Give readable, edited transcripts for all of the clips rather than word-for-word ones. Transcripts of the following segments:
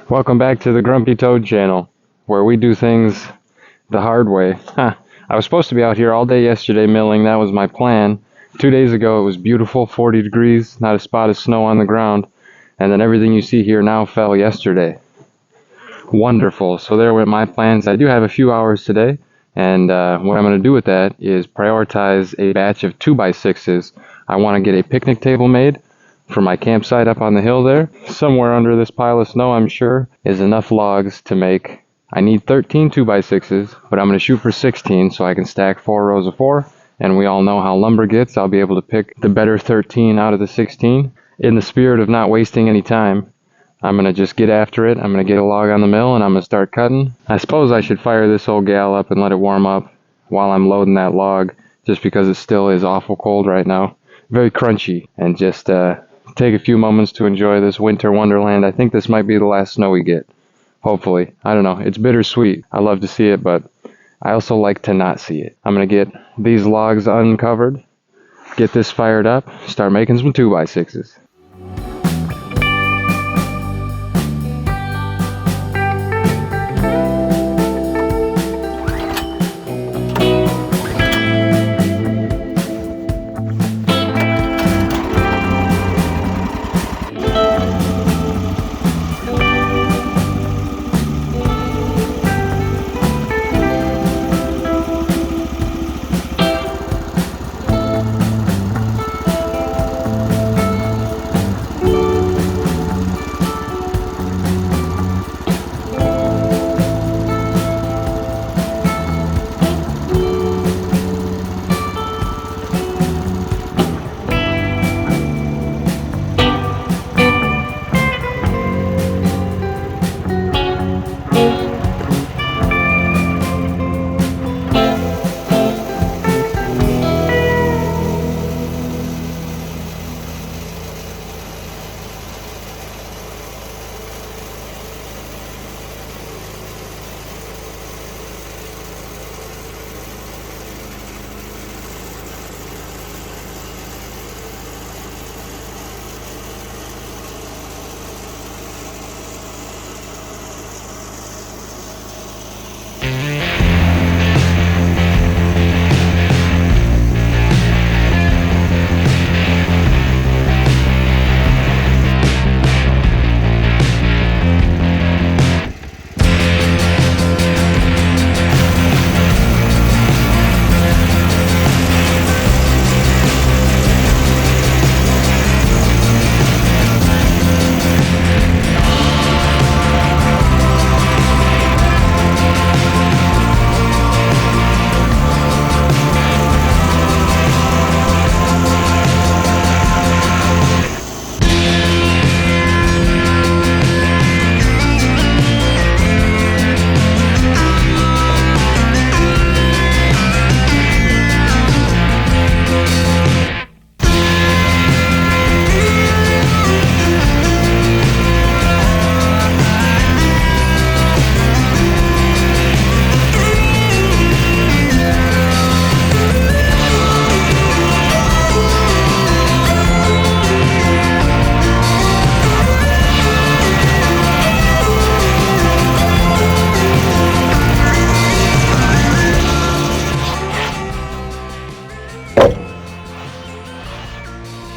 Welcome back to the Grumpy Toad channel, where we do things the hard way. I was supposed to be out here all day yesterday milling. That was my plan. 2 days ago it was beautiful, 40 degrees, not a spot of snow on the ground, and then everything you see here now fell yesterday. Wonderful. So there went my plans. I do have a few hours today, and what I'm going to do with that is prioritize a batch of 2x6s. I want to get a picnic table made for my campsite up on the hill there. Somewhere under this pile of snow, I'm sure, is enough logs to make. I need 13 2x6s, but I'm going to shoot for 16 so I can stack 4 rows of 4. And we all know how lumber gets. I'll be able to pick the better 13 out of the 16. In the spirit of not wasting any time, I'm going to just get after it. I'm going to get a log on the mill and I'm going to start cutting. I suppose I should fire this old gal up and let it warm up while I'm loading that log, just because it still is awful cold right now. Very crunchy, and just take a few moments to enjoy this winter wonderland. I think this might be the last snow we get. Hopefully. I don't know. It's bittersweet. I love to see it, but I also like to not see it. I'm going to get these logs uncovered, get this fired up, start making some 2x6s.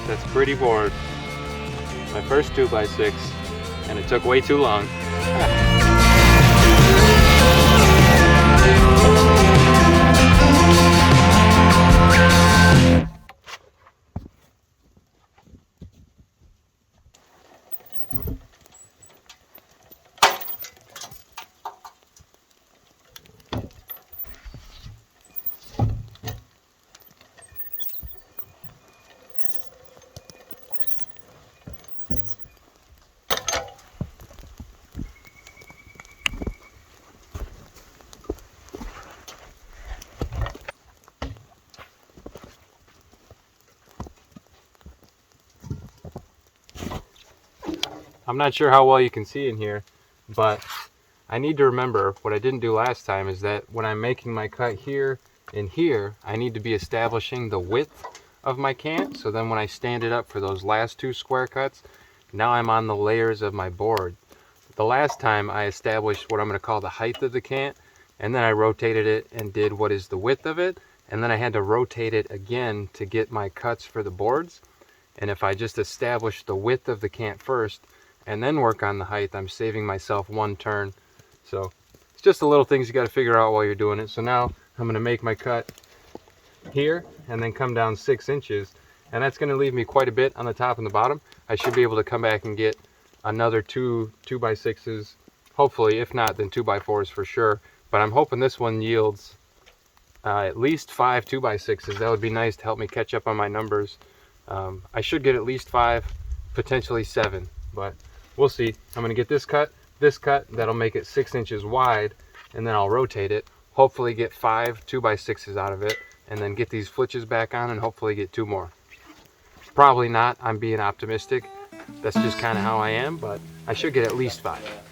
That's pretty bored. My first 2x6, and it took way too long. I'm not sure how well you can see in here, but I need to remember what I didn't do last time is that when I'm making my cut here and here, I need to be establishing the width of my cant. So then when I stand it up for those last two square cuts, now I'm on the layers of my board. the last time I established what I'm going to call the height of the cant, and then I rotated it and did what is the width of it, and then I had to rotate it again to get my cuts for the boards. And if I just establish the width of the cant first and then work on the height, I'm saving myself one turn. So it's just the little things you got to figure out while you're doing it. So now I'm going to make my cut here and then come down 6 inches, and that's going to leave me quite a bit on the top and the bottom. I should be able to come back and get another 2x6s, hopefully. If not, then 2x4s for sure. But I'm hoping this one yields at least 5 2x6s. That would be nice to help me catch up on my numbers. I should get at least 5, potentially 7, but we'll see. I'm going to get this cut, that'll make it 6 inches wide, and then I'll rotate it, hopefully get 5 2x6s out of it, and then get these flitches back on and hopefully get 2 more. Probably not, I'm being optimistic. That's just kind of how I am, but I should get at least 5.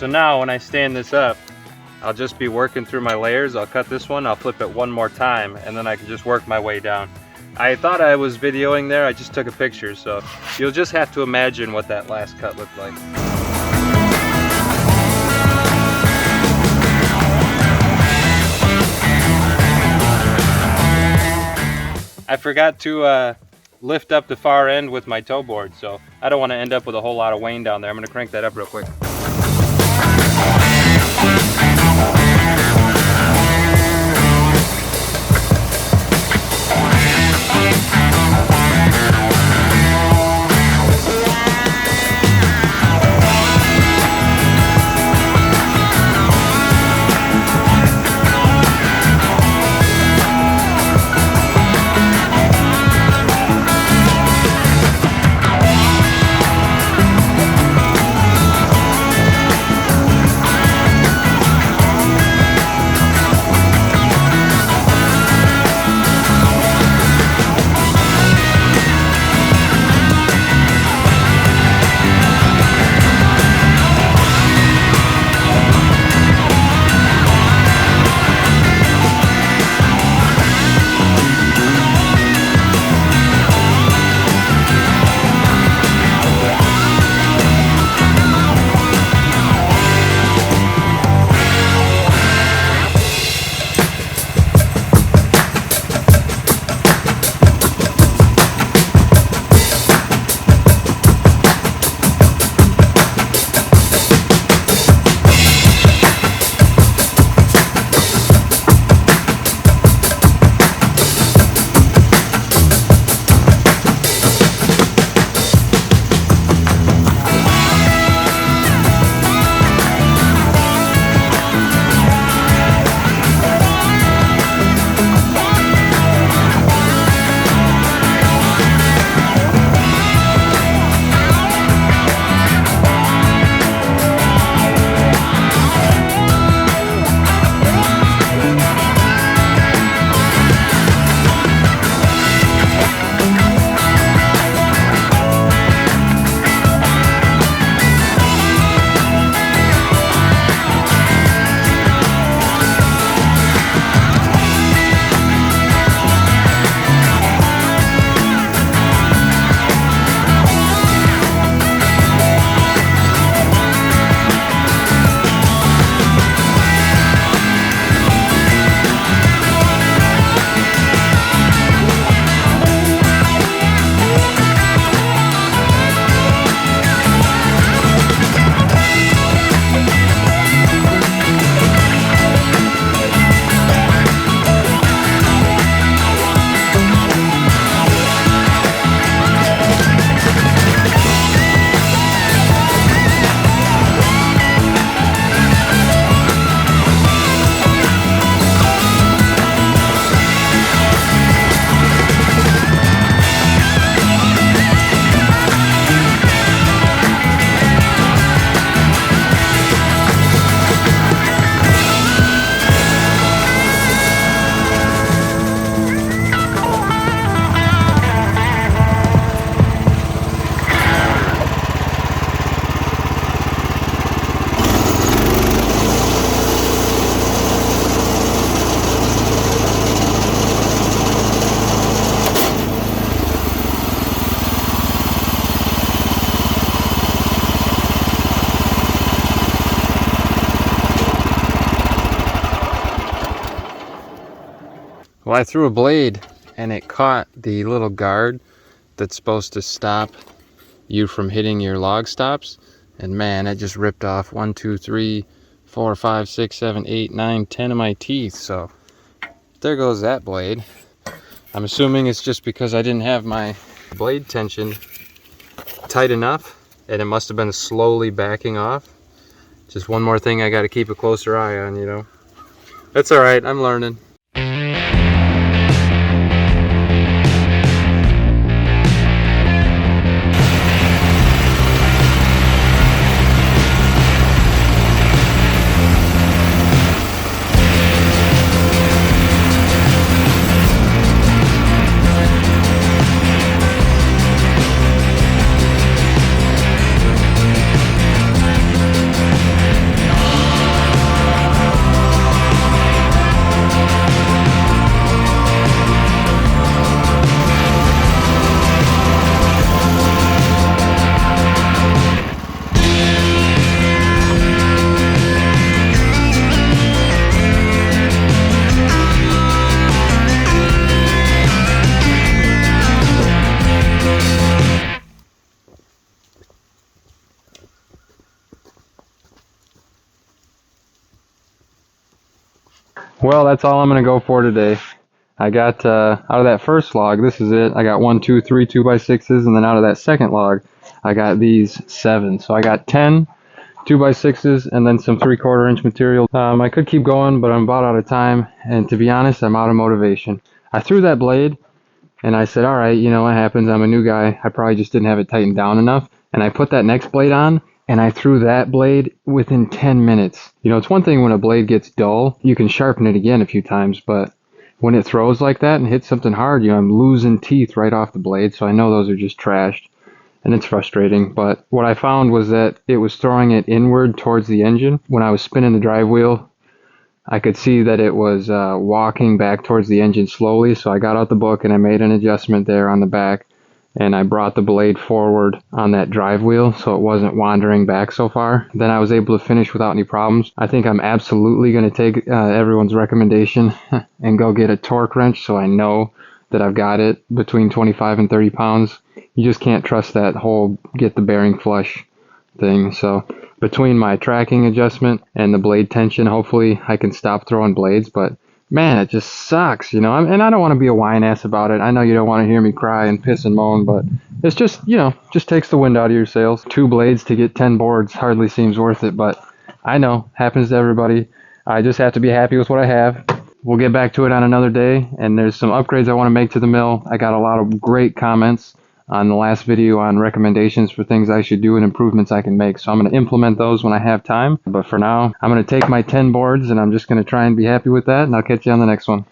So now when I stand this up, I'll just be working through my layers. I'll cut this one, I'll flip it one more time, and then I can just work my way down. I thought I was videoing there, I just took a picture, so you'll just have to imagine what that last cut looked like. I forgot to lift up the far end with my toe board, so I don't want to end up with a whole lot of wane down there. I'm going to crank that up real quick. Well, I threw a blade and it caught the little guard that's supposed to stop you from hitting your log stops, and man, it just ripped off 1, 2, 3, 4, 5, 6, 7, 8, 9, 10 of my teeth. So there goes that blade. I'm assuming it's just because I didn't have my blade tension tight enough, and it must have been slowly backing off. Just one more thing I got to keep a closer eye on, you know. That's all right, I'm learning. Well, that's all I'm going to go for today. I got out of that first log, this is it. I got 1, 2, 3 2x6s, and then out of that second log, I got these 7. So I got 10 2x6s and then some 3/4 inch material. I could keep going, but I'm about out of time, and to be honest, I'm out of motivation. I threw that blade, and I said, all right, you know what happens, I'm a new guy, I probably just didn't have it tightened down enough, and I put that next blade on, and I threw that blade within 10 minutes. You know, it's one thing when a blade gets dull, you can sharpen it again a few times, but when it throws like that and hits something hard, you know, I'm losing teeth right off the blade, so I know those are just trashed, and it's frustrating. But what I found was that it was throwing it inward towards the engine. When I was spinning the drive wheel, I could see that it was walking back towards the engine slowly, so I got out the book and I made an adjustment there on the back, and I brought the blade forward on that drive wheel so it wasn't wandering back so far. Then I was able to finish without any problems. I think I'm absolutely going to take everyone's recommendation and go get a torque wrench so I know that I've got it between 25 and 30 pounds. You just can't trust that whole get the bearing flush thing. So between my tracking adjustment and the blade tension, hopefully I can stop throwing blades. But man, it just sucks, you know. And I don't want to be a whine ass about it. I know you don't want to hear me cry and piss and moan, but it's just, you know, just takes the wind out of your sails. 2 blades to get 10 boards hardly seems worth it, but I know, happens to everybody. I just have to be happy with what I have. We'll get back to it on another day, and there's some upgrades I want to make to the mill. I got a lot of great comments on the last video on recommendations for things I should do and improvements I can make. So I'm going to implement those when I have time. But for now, I'm going to take my 10 boards and I'm just going to try and be happy with that, and I'll catch you on the next one.